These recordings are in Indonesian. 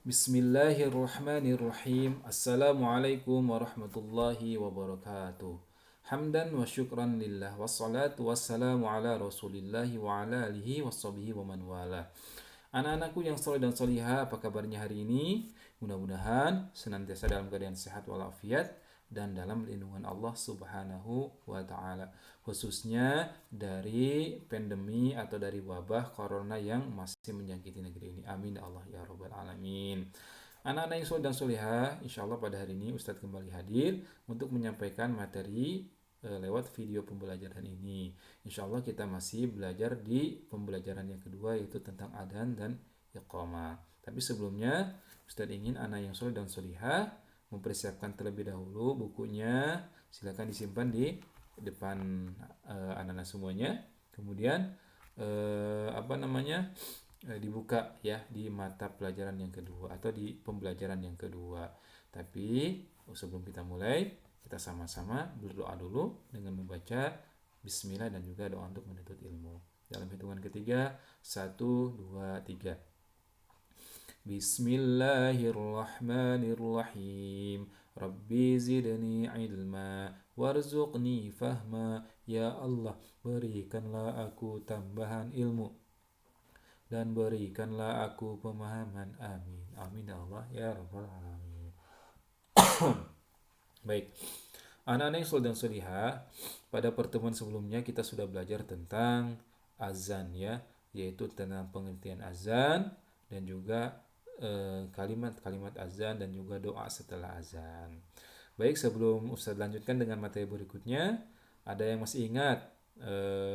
Bismillahirrahmanirrahim. Assalamualaikum warahmatullahi wabarakatuh. Hamdan wa syukran lillah wassalatu wassalamu ala rasulillahi wa ala alihi wassabihi wa man wala. Anak-anakku yang soleh dan solihah, apa kabarnya hari ini? Mudah-mudahan senantiasa dalam keadaan sehat walafiat dan dalam lindungan Allah Subhanahu wa taala. Khususnya dari pandemi atau dari wabah corona yang masih menjangkiti negeri ini. Amin ya Allah ya rabbal alamin. Anak-anak yang soleh dan solihah, insya Allah pada hari ini Ustadz kembali hadir untuk menyampaikan materi lewat video pembelajaran ini. Insya Allah kita masih belajar di pembelajaran yang kedua, yaitu tentang adzan dan iqamah. Tapi sebelumnya Ustadz ingin anak yang soleh dan solihah mempersiapkan terlebih dahulu bukunya. Silakan disimpan di depan anak-anak semuanya. Kemudian dibuka ya di mata pelajaran yang kedua atau di pembelajaran yang kedua. Tapi sebelum kita mulai, kita sama-sama berdoa dulu dengan membaca bismillah dan juga doa untuk menuntut ilmu. Dalam hitungan ketiga, 1, 2, 3. Bismillahirrahmanirrahim. Rabbi zidni ilma warzuqni fahma. Ya Allah, berikanlah aku tambahan ilmu dan berikanlah aku pemahaman. Amin. Amin ya Allah ya rabbal alamin. Baik. Anak-anak yang soleh dan solihah, pada pertemuan sebelumnya kita sudah belajar tentang azan ya, yaitu tentang pengertian azan dan juga kalimat-kalimat azan dan juga doa setelah azan. Baik, sebelum Ustaz lanjutkan dengan materi berikutnya, ada yang masih ingat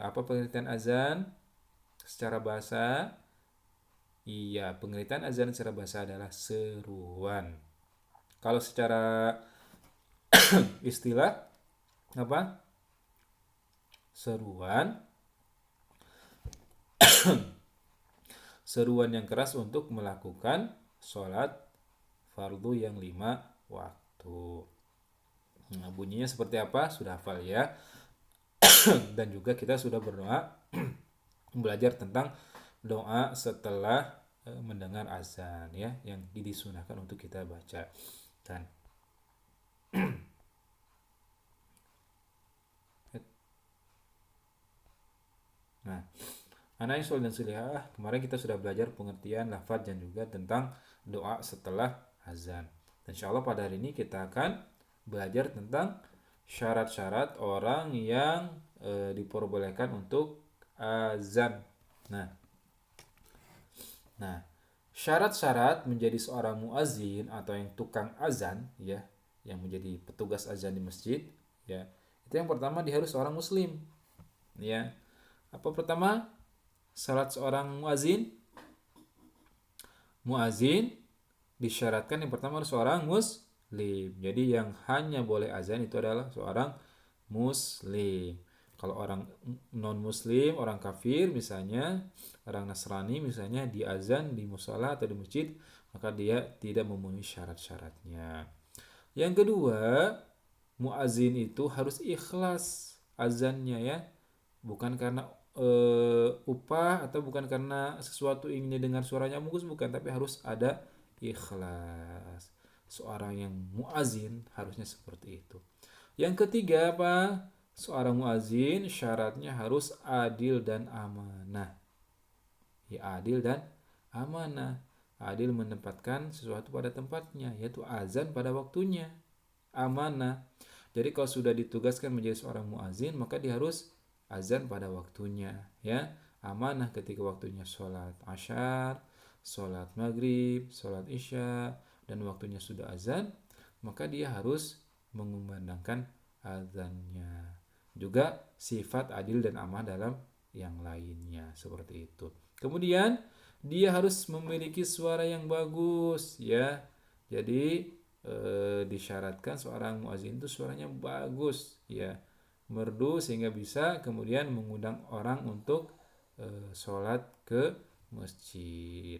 apa pengertian azan secara bahasa? Iya, pengertian azan secara bahasa adalah seruan. Kalau secara istilah apa? Seruan yang keras untuk melakukan sholat fardu yang 5 waktu. Nah, bunyinya seperti apa? Sudah hafal ya. Dan juga kita sudah berdoa belajar tentang doa setelah mendengar azan ya, yang disunahkan untuk kita baca. Dan nah, anak yang soleh dan solehah, kemarin kita sudah belajar pengertian lafaz dan juga tentang doa setelah azan. Dan insya Allah pada hari ini kita akan belajar tentang syarat-syarat orang yang diperbolehkan untuk azan. Nah, syarat-syarat menjadi seorang muazin atau yang tukang azan ya, yang menjadi petugas azan di masjid ya. Itu yang pertama, dia harus seorang muslim. Ya. Apa pertama? Syarat seorang muazin? Muazin disyaratkan yang pertama harus seorang muslim. Jadi yang hanya boleh azan itu adalah seorang muslim. Kalau orang non muslim, orang kafir misalnya, orang Nasrani misalnya, di azan di musala atau di masjid, maka dia tidak memenuhi syarat-syaratnya. Yang kedua, muazin itu harus ikhlas azannya ya, bukan karena upah atau bukan karena sesuatu ingin dengar suaranya bagus, bukan, tapi harus ada ikhlas. Seorang yang muazin harusnya seperti itu. Yang ketiga apa? Seorang muazin syaratnya harus adil dan amanah. Ya, adil dan amanah. Adil menempatkan sesuatu pada tempatnya, yaitu azan pada waktunya. Amanah. Jadi kalau sudah ditugaskan menjadi seorang muazin, maka dia harus azan pada waktunya, ya. Amanah ketika waktunya sholat asyar, sholat maghrib, sholat isya, dan waktunya sudah azan, maka dia harus mengumandangkan azannya. Juga sifat adil dan amanah dalam yang lainnya, seperti itu. Kemudian dia harus memiliki suara yang bagus ya. Jadi disyaratkan seorang muazin itu suaranya bagus ya, merdu sehingga bisa kemudian mengundang orang untuk sholat ke masjid.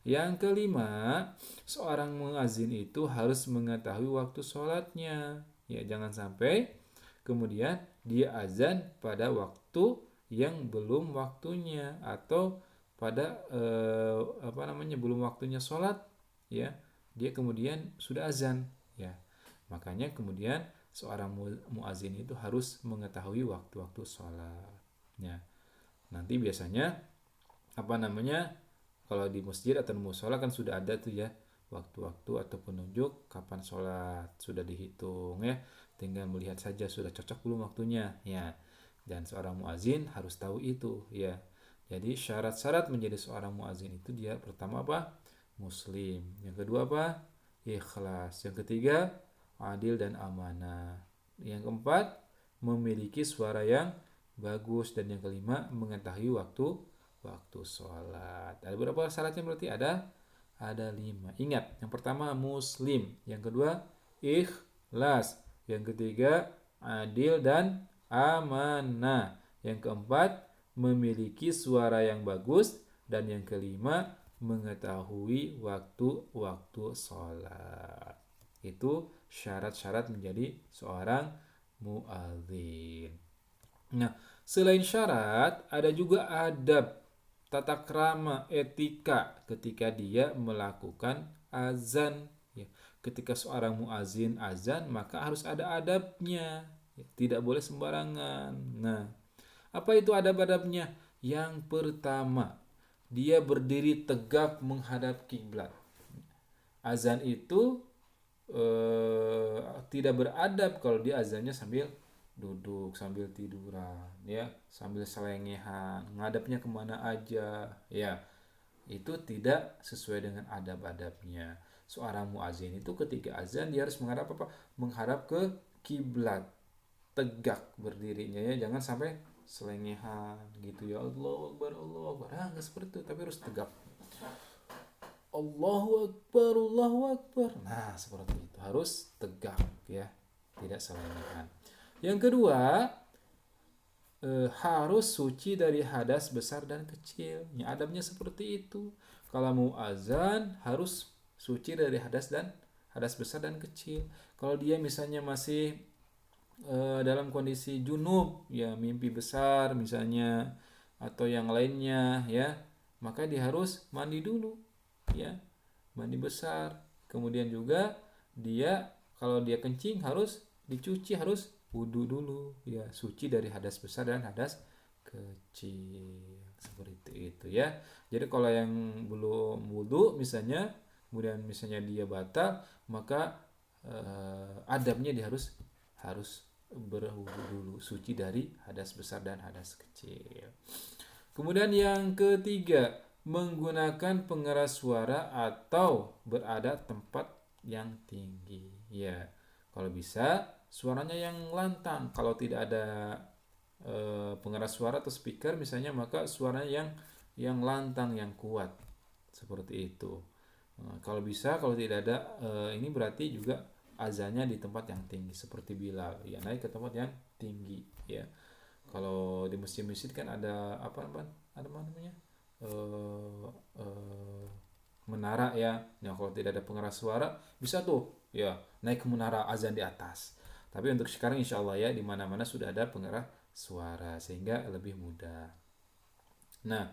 Yang kelima, seorang muazin itu harus mengetahui waktu sholatnya. Ya, jangan sampai kemudian dia azan pada waktu yang belum waktunya atau pada belum waktunya sholat ya, dia kemudian sudah azan, ya. Makanya kemudian seorang muazin itu harus mengetahui waktu-waktu sholat. Ya, nanti biasanya apa namanya, kalau di masjid atau musola kan sudah ada tuh ya waktu-waktu atau penunjuk kapan sholat sudah dihitung ya, tinggal melihat saja sudah cocok belum waktunya ya. Dan seorang muazin harus tahu itu ya. Jadi syarat-syarat menjadi seorang muazin itu dia pertama apa? Muslim. Yang kedua apa? Ikhlas. Yang ketiga adil dan amanah. Yang keempat memiliki suara yang bagus, dan yang kelima mengetahui waktu sholat. Ada berapa syaratnya? Berarti ada 5. Ingat, yang pertama muslim, yang kedua ikhlas, yang ketiga adil dan amanah, yang keempat memiliki suara yang bagus, dan yang kelima mengetahui waktu-waktu sholat. Itu syarat-syarat menjadi seorang muadzin. Nah, selain syarat, ada juga adab, tata krama, etika ketika dia melakukan azan. Ya, ketika seorang muazin azan, maka harus ada adabnya. Ya, tidak boleh sembarangan. Nah, apa itu adab-adabnya? Yang pertama, dia berdiri tegak menghadap kiblat. Azan itu tidak beradab kalau dia azannya sambil duduk, sambil tiduran, ya, sambil selengehan, ngadapnya kemana aja, ya, itu tidak sesuai dengan adab-adabnya. Seorang muazin itu ketika azan dia harus menghadap apa? Menghadap ke kiblat, tegak berdirinya ya, jangan sampai selengehan gitu ya, Allah Akbar, Allah Akbar, nggak seperti itu, tapi harus tegak. Allahu Akbar, Allahu Akbar. Nah, seperti itu. Harus tegak ya, tidak selengehan. Yang kedua, harus suci dari hadas besar dan kecil. Ya, adabnya seperti itu. Kalau mau azan harus suci dari hadas besar dan kecil. Kalau dia misalnya masih dalam kondisi junub, ya mimpi besar misalnya atau yang lainnya ya, maka dia harus mandi dulu ya, mandi besar. Kemudian juga dia kalau dia kencing harus dicuci, harus wudhu dulu ya, suci dari hadas besar dan hadas kecil, seperti itu ya. Jadi kalau yang belum wudhu misalnya, kemudian misalnya dia batal, maka adabnya dia harus berwudhu dulu, suci dari hadas besar dan hadas kecil. Kemudian yang ketiga, menggunakan pengeras suara atau berada tempat yang tinggi. Ya, kalau bisa suaranya yang lantang. Kalau tidak ada pengeras suara atau speaker misalnya, maka suaranya yang lantang, yang kuat. Seperti itu. Kalau bisa, kalau tidak ada ini berarti juga azannya di tempat yang tinggi seperti Bilal. Ya, naik ke tempat yang tinggi ya. Kalau di masjid-masjid kan ada apa namanya? eh, eh, menara ya. Nah, kalau tidak ada pengeras suara bisa tuh ya naik ke menara azan di atas. Tapi untuk sekarang insya Allah ya di mana-mana sudah ada pengeras suara sehingga lebih mudah. Nah,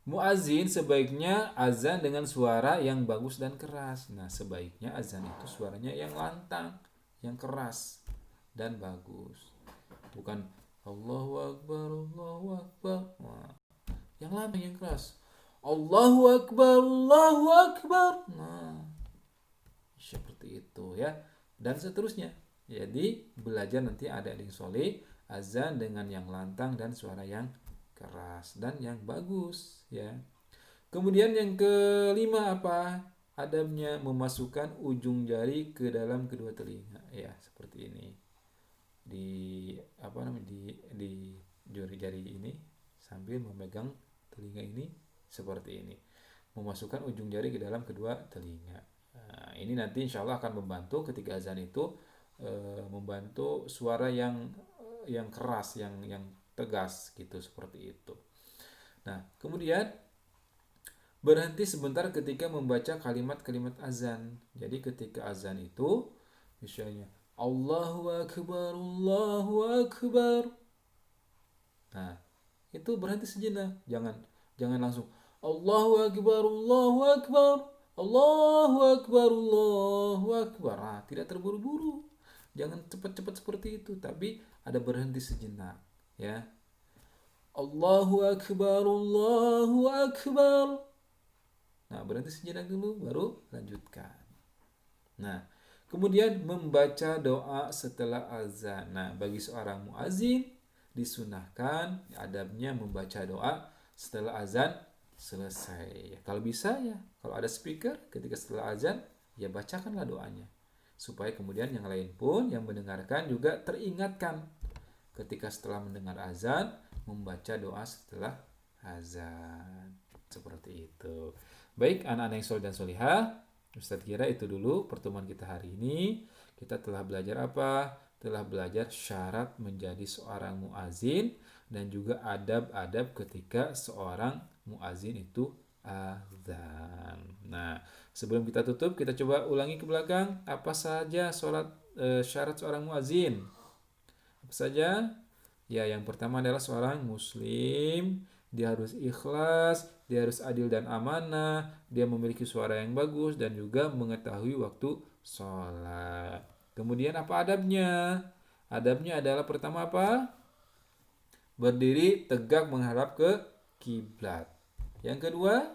muazin sebaiknya azan dengan suara yang bagus dan keras. Nah, sebaiknya azan itu suaranya yang lantang, yang keras dan bagus. Bukan Allahu Akbar, Allahu Akbar. Nah, yang lantang, yang keras. Allahu Akbar, Allahu Akbar. Nah, seperti itu ya. Dan seterusnya. Jadi belajar nanti ada yang soleh, azan dengan yang lantang dan suara yang keras dan yang bagus ya. Kemudian yang kelima apa? Adabnya memasukkan ujung jari ke dalam kedua telinga ya, seperti ini. Di apa namanya, di jari ini sambil memegang telinga ini seperti ini, memasukkan ujung jari ke dalam kedua telinga. Nah, ini nanti insya Allah akan membantu ketika azan itu membantu suara yang keras, yang tegas gitu, seperti itu. Nah, kemudian berhenti sebentar ketika membaca kalimat-kalimat azan. Jadi ketika azan itu misalnya Allahu Akbar, Allahu Akbar. Nah, itu berhenti sejenak. Jangan langsung Allahu Akbar, Allahu Akbar. Allahu Akbar, Allahu Akbar. Nah, tidak terburu-buru. Jangan cepat-cepat seperti itu, tapi ada berhenti sejenak, ya. Allahu Akbar, Allahu Akbar. Nah, berhenti sejenak dulu, baru lanjutkan. Nah, kemudian membaca doa setelah azan. Nah, bagi seorang muazin disunahkan adabnya membaca doa setelah azan selesai. Kalau bisa ya, kalau ada speaker ketika setelah azan, ya bacakanlah doanya. Supaya kemudian yang lain pun yang mendengarkan juga teringatkan ketika setelah mendengar azan membaca doa setelah azan. Seperti itu. Baik, anak-anak yang soleh dan solihah, Ustadz kira itu dulu pertemuan kita hari ini. Kita telah belajar apa? Telah belajar syarat menjadi seorang muazin dan juga adab-adab ketika seorang muazin itu azan. Nah, sebelum kita tutup, kita coba ulangi ke belakang. Apa saja syarat seorang muazin? Apa saja? Ya, yang pertama adalah seorang muslim, dia harus ikhlas, dia harus adil dan amanah, dia memiliki suara yang bagus dan juga mengetahui waktu sholat. Kemudian apa adabnya? Adabnya adalah pertama apa? Berdiri tegak menghadap ke kiblat. Yang kedua,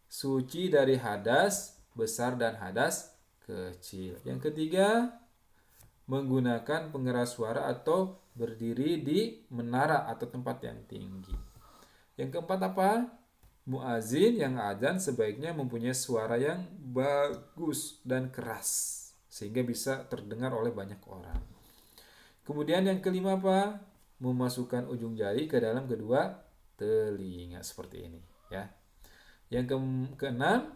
suci dari hadas besar dan hadas kecil. Yang ketiga, menggunakan pengeras suara atau berdiri di menara atau tempat yang tinggi. Yang keempat apa? Muazin yang azan sebaiknya mempunyai suara yang bagus dan keras sehingga bisa terdengar oleh banyak orang. Kemudian yang kelima apa? Memasukkan ujung jari ke dalam kedua telinga seperti ini, ya. Yang keenam,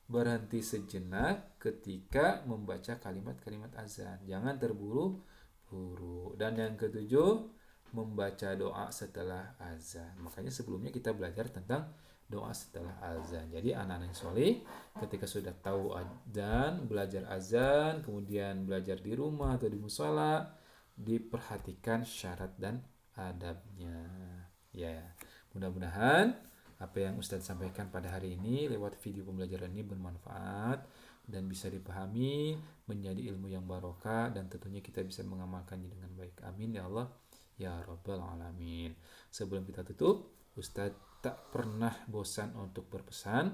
berhenti sejenak ketika membaca kalimat-kalimat azan. Jangan terburu-buru. Dan yang ketujuh, membaca doa setelah azan. Makanya sebelumnya kita belajar tentang doa setelah azan. Jadi anak-anak yang soleh ketika sudah tahu azan, belajar azan, kemudian belajar di rumah atau di musola, diperhatikan syarat dan adabnya. Ya, mudah-mudahan apa yang Ustadz sampaikan pada hari ini lewat video pembelajaran ini bermanfaat dan bisa dipahami, menjadi ilmu yang barokah dan tentunya kita bisa mengamalkannya dengan baik. Amin ya Allah ya Rabbal Alamin. Sebelum kita tutup, Ustadz tak pernah bosan untuk berpesan,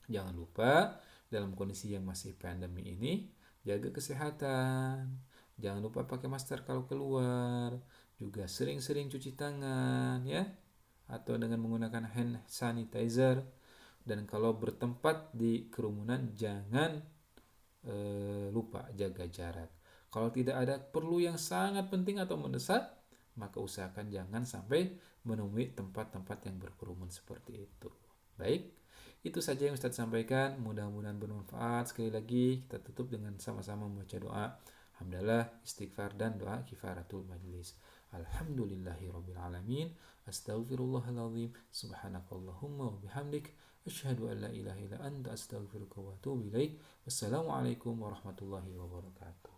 jangan lupa dalam kondisi yang masih pandemi ini, jaga kesehatan, jangan lupa pakai masker kalau keluar, juga sering-sering cuci tangan ya, atau dengan menggunakan hand sanitizer. Dan kalau bertempat di kerumunan jangan lupa jaga jarak. Kalau tidak ada perlu yang sangat penting atau mendesak, maka usahakan jangan sampai menemui tempat-tempat yang berkerumun seperti itu. Baik, itu saja yang Ustadz sampaikan. Mudah-mudahan bermanfaat. Sekali lagi kita tutup dengan sama-sama membaca doa hamdalah, istighfar dan doa kifaratul majlis. Alhamdulillahirabbil alamin. Astaghfirullahaladzim. Subhanakallahumma wa bihamdik. Asyhadu an la ilaha illa anta astaghfiruka wa atubu ilaik. Wassalamualaikum warahmatullahi wabarakatuh.